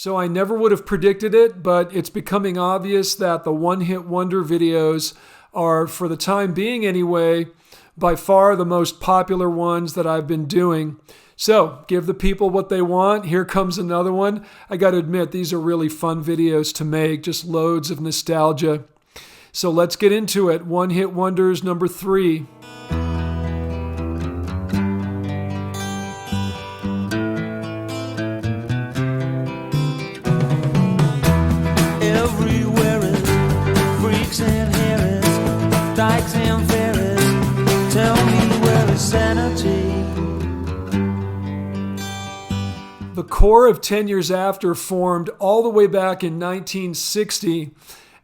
So I never would have predicted it, but it's becoming obvious that the one-hit wonder videos are, for the time being anyway, by far the most popular ones that I've been doing. So give the people what they want. Here comes another one. I got to admit, these are really fun videos to make, just loads of nostalgia. So let's get into it. One Hit Wonders number 3. Everywhere is freaks and Harris, dykes and fairies. Tell me where is sanity? The core of 10 Years After formed all the way back in 1960,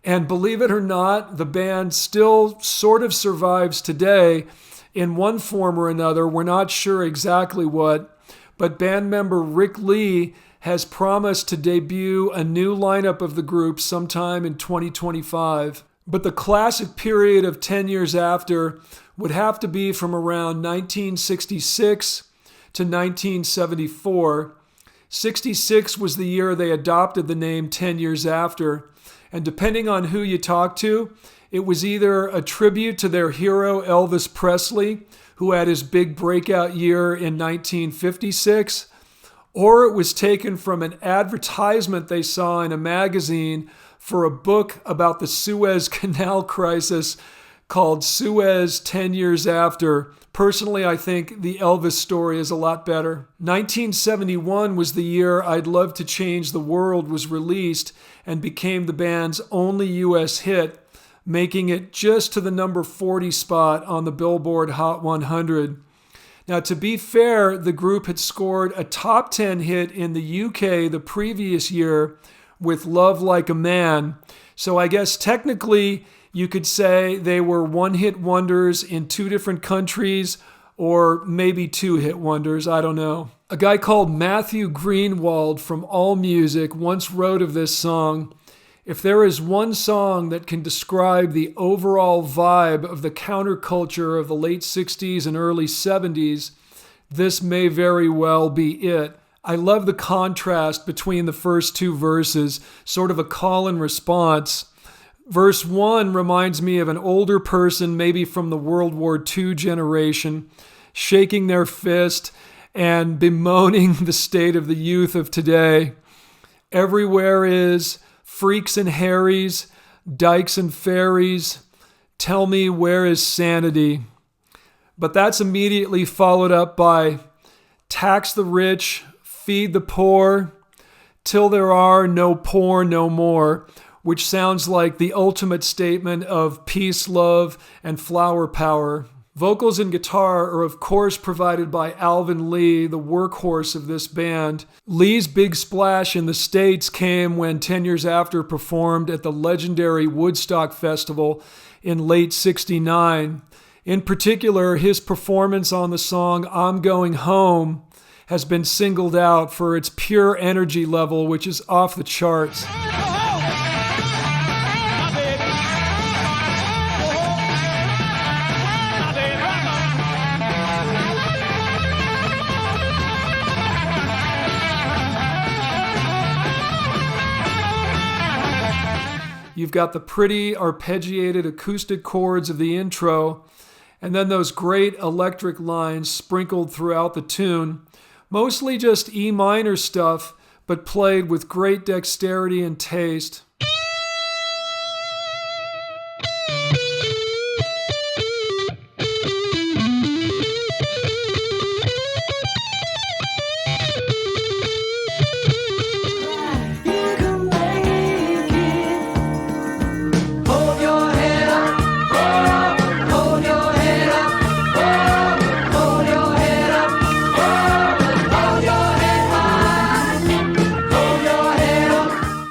and believe it or not, the band still sort of survives today in one form or another. We're not sure exactly what, but band member Rick Lee has promised to debut a new lineup of the group sometime in 2025. But the classic period of 10 Years After would have to be from around 1966 to 1974. 66 was the year they adopted the name 10 Years After, and depending on who you talk to, it was either a tribute to their hero Elvis Presley, who had his big breakout year in 1956, or it was taken from an advertisement they saw in a magazine for a book about the Suez Canal crisis called Suez 10 Years After. Personally, I think the Elvis story is a lot better. 1971 was the year I'd Love to Change the World was released and became the band's only U.S. hit, making it just to the number 40 spot on the Billboard Hot 100. Now, to be fair, the group had scored a top 10 hit in the UK the previous year with Love Like a Man. So I guess technically you could say they were one-hit wonders in 2 different countries, or maybe 2-hit wonders, I don't know. A guy called Matthew Greenwald from AllMusic once wrote of this song, "If there is one song that can describe the overall vibe of the counterculture of the late 60s and early 70s, this may very well be it." I love the contrast between the first 2 verses, sort of a call and response. Verse 1 reminds me of an older person, maybe from the World War II generation, shaking their fist and bemoaning the state of the youth of today. Everywhere is freaks and Harrys, dykes and fairies. Tell me, where is sanity? But that's immediately followed up by tax the rich, feed the poor, till there are no poor no more, which sounds like the ultimate statement of peace, love, and flower power. Vocals and guitar are of course provided by Alvin Lee, the workhorse of this band. Lee's big splash in the States came when 10 Years After performed at the legendary Woodstock Festival in late '69. In particular, his performance on the song I'm Going Home has been singled out for its pure energy level, which is off the charts. You've got the pretty arpeggiated acoustic chords of the intro, and then those great electric lines sprinkled throughout the tune, mostly just E minor stuff, but played with great dexterity and taste.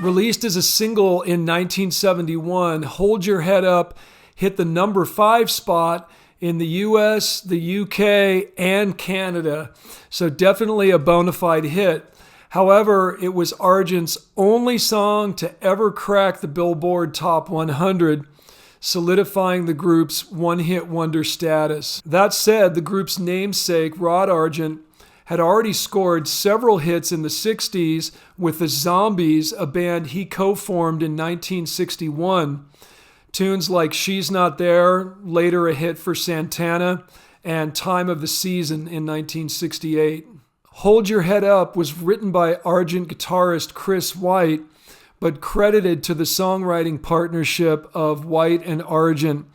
Released as a single in 1971, Hold Your Head Up hit the number 5 spot in the US, the UK, and Canada. So definitely a bona fide hit. However, it was Argent's only song to ever crack the Billboard Top 100, solidifying the group's one-hit wonder status. That said, the group's namesake, Rod Argent, had already scored several hits in the 60s with the Zombies, a band he co-formed in 1961. Tunes like She's Not There, later a hit for Santana, and Time of the Season in 1968. Hold Your Head Up was written by Argent guitarist Chris White, but credited to the songwriting partnership of White and Argent.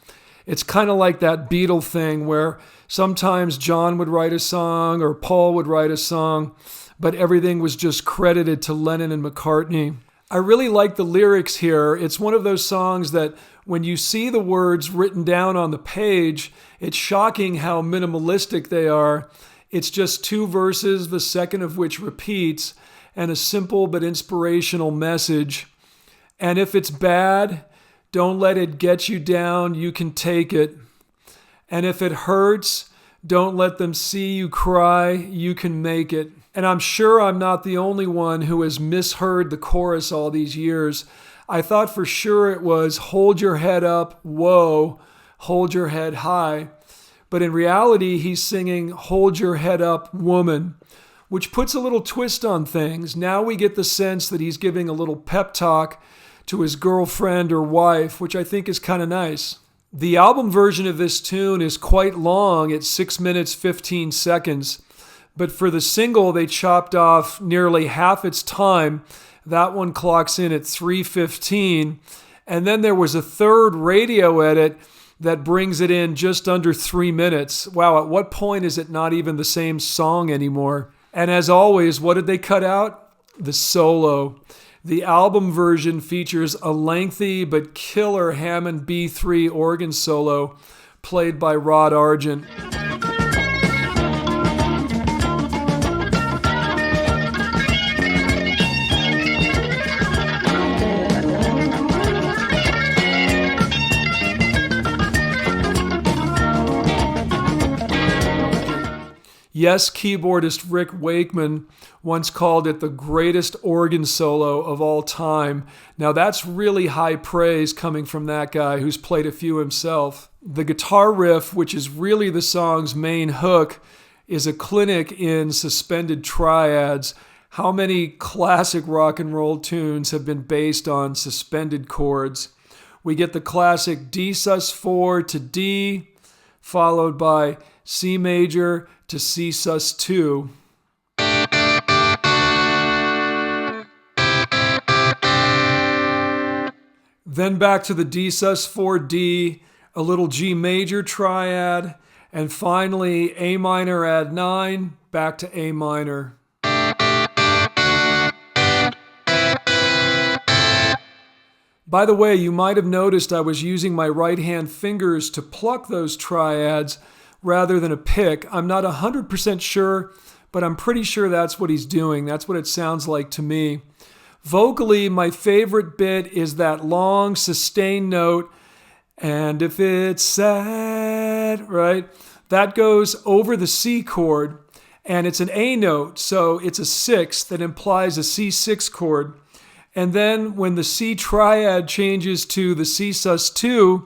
It's kind of like that Beatle thing where sometimes John would write a song or Paul would write a song, but everything was just credited to Lennon and McCartney. I really like the lyrics here. It's one of those songs that when you see the words written down on the page, it's shocking how minimalistic they are. It's just 2 verses, the second of which repeats, and a simple but inspirational message. And if it's bad, don't let it get you down, you can take it. And if it hurts, don't let them see you cry, you can make it. And I'm sure I'm not the only one who has misheard the chorus all these years. I thought for sure it was hold your head up, whoa, hold your head high. But in reality, he's singing hold your head up, woman, which puts a little twist on things. Now we get the sense that he's giving a little pep talk to his girlfriend or wife, which I think is kind of nice. The album version of this tune is quite long at 6 minutes 15 seconds, but for the single they chopped off nearly half its time. That one clocks in at 3:15, and then there was a third radio edit that brings it in just under 3 minutes. Wow, at what point is it not even the same song anymore? And as always, what did they cut out? The solo. The album version features a lengthy but killer Hammond B3 organ solo played by Rod Argent. Yes, keyboardist Rick Wakeman once called it the greatest organ solo of all time. Now that's really high praise coming from that guy who's played a few himself. The guitar riff, which is really the song's main hook, is a clinic in suspended triads. How many classic rock and roll tunes have been based on suspended chords? We get the classic D sus4 to D, followed by C major to C sus2. Then back to the D sus4D, a little G major triad, and finally A minor add 9, back to A minor. By the way, you might have noticed I was using my right hand fingers to pluck those triads rather than a pick. I'm not 100% sure, but I'm pretty sure that's what he's doing. That's what it sounds like to me. Vocally, my favorite bit is that long sustained note, and if it's sad, right? That goes over the C chord, and it's an A note, so it's a 6 that implies a C6 chord. And then when the C triad changes to the C sus2,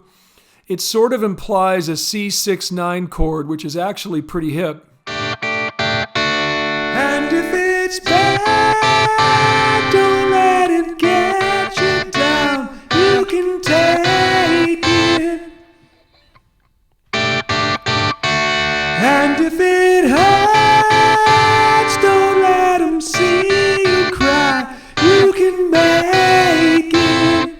it sort of implies a C6-9 chord, which is actually pretty hip. And if it's bad, don't let it get you down. You can take it. And if it hurts, don't let them see you cry. You can make it.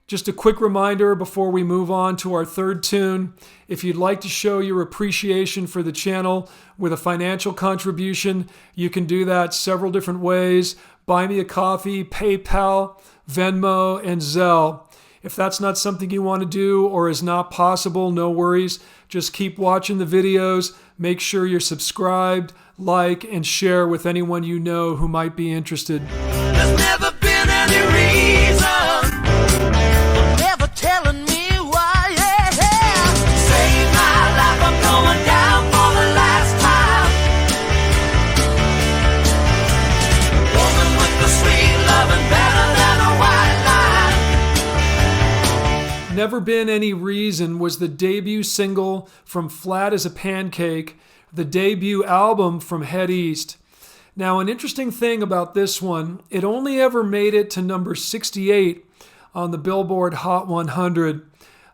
Just a quick reminder before we move on to our third tune. If you'd like to show your appreciation for the channel with a financial contribution, you can do that several different ways. Buy me a coffee, PayPal, Venmo, and Zelle. If that's not something you want to do or is not possible, no worries. Just keep watching the videos. Make sure you're subscribed, like, and share with anyone you know who might be interested. There's never been any reason for never telling me why, yeah. Save my life, I'm going down for the last time. Woman with the sweet loving better than a white line. Never Been Any Reason was the debut single from Flat as a Pancake, the debut album from Head East. Now, an interesting thing about this one, it only ever made it to number 68 on the Billboard Hot 100.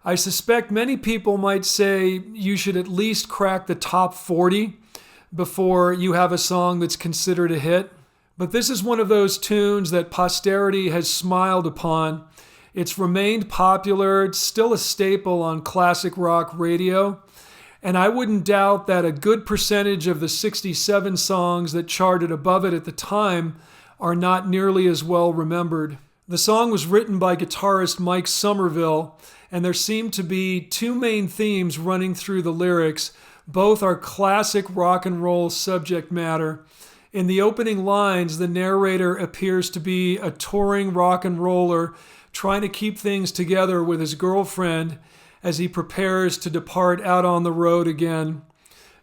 I suspect many people might say you should at least crack the top 40 before you have a song that's considered a hit. But this is one of those tunes that posterity has smiled upon. It's remained popular. It's still a staple on classic rock radio. And I wouldn't doubt that a good percentage of the 67 songs that charted above it at the time are not nearly as well remembered. The song was written by guitarist Mike Somerville, and there seem to be two main themes running through the lyrics. Both are classic rock and roll subject matter. In the opening lines, the narrator appears to be a touring rock and roller trying to keep things together with his girlfriend as he prepares to depart out on the road again.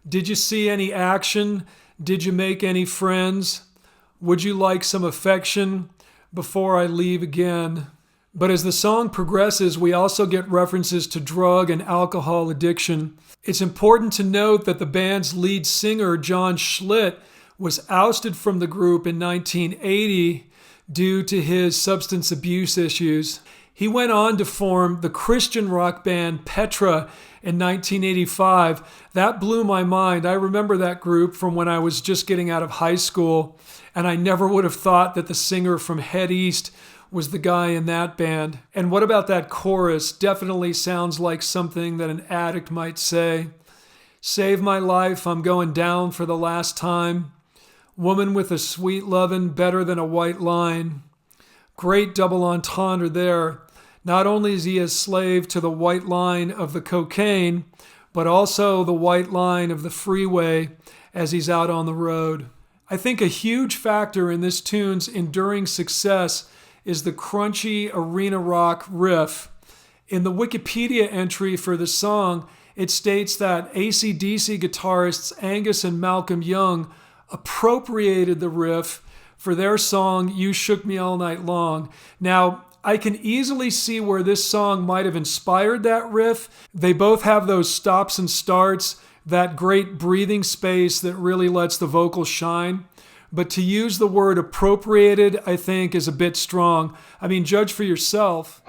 Did you see any action? Did you make any friends? Would you like some affection before I leave again? But as the song progresses, we also get references to drug and alcohol addiction. It's important to note that the band's lead singer, John Schlitt, was ousted from the group in 1980 due to his substance abuse issues. He went on to form the Christian rock band Petra in 1985. That blew my mind. I remember that group from when I was just getting out of high school, and I never would have thought that the singer from Head East was the guy in that band. And what about that chorus? Definitely sounds like something that an addict might say. Save my life, I'm going down for the last time. Woman with a sweet lovin', better than a white line. Great double entendre there. Not only is he a slave to the white line of the cocaine, but also the white line of the freeway as he's out on the road. I think a huge factor in this tune's enduring success is the crunchy arena rock riff. In the Wikipedia entry for the song, it states that AC/DC guitarists Angus and Malcolm Young appropriated the riff for their song You Shook Me All Night Long. Now, I can easily see where this song might have inspired that riff. They both have those stops and starts, that great breathing space that really lets the vocals shine. But to use the word appropriated, I think, is a bit strong. I mean, judge for yourself.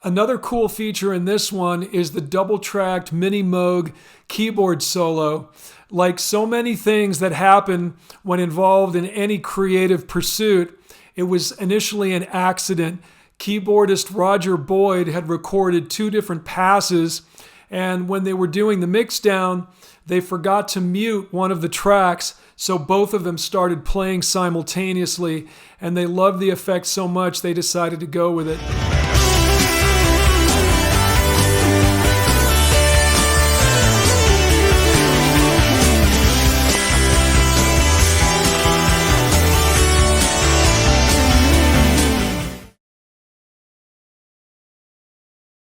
Another cool feature in this one is the double-tracked Mini Moog keyboard solo. Like so many things that happen when involved in any creative pursuit, it was initially an accident. Keyboardist Roger Boyd had recorded two different passes, and when they were doing the mixdown, they forgot to mute one of the tracks, so both of them started playing simultaneously, and they loved the effect so much they decided to go with it.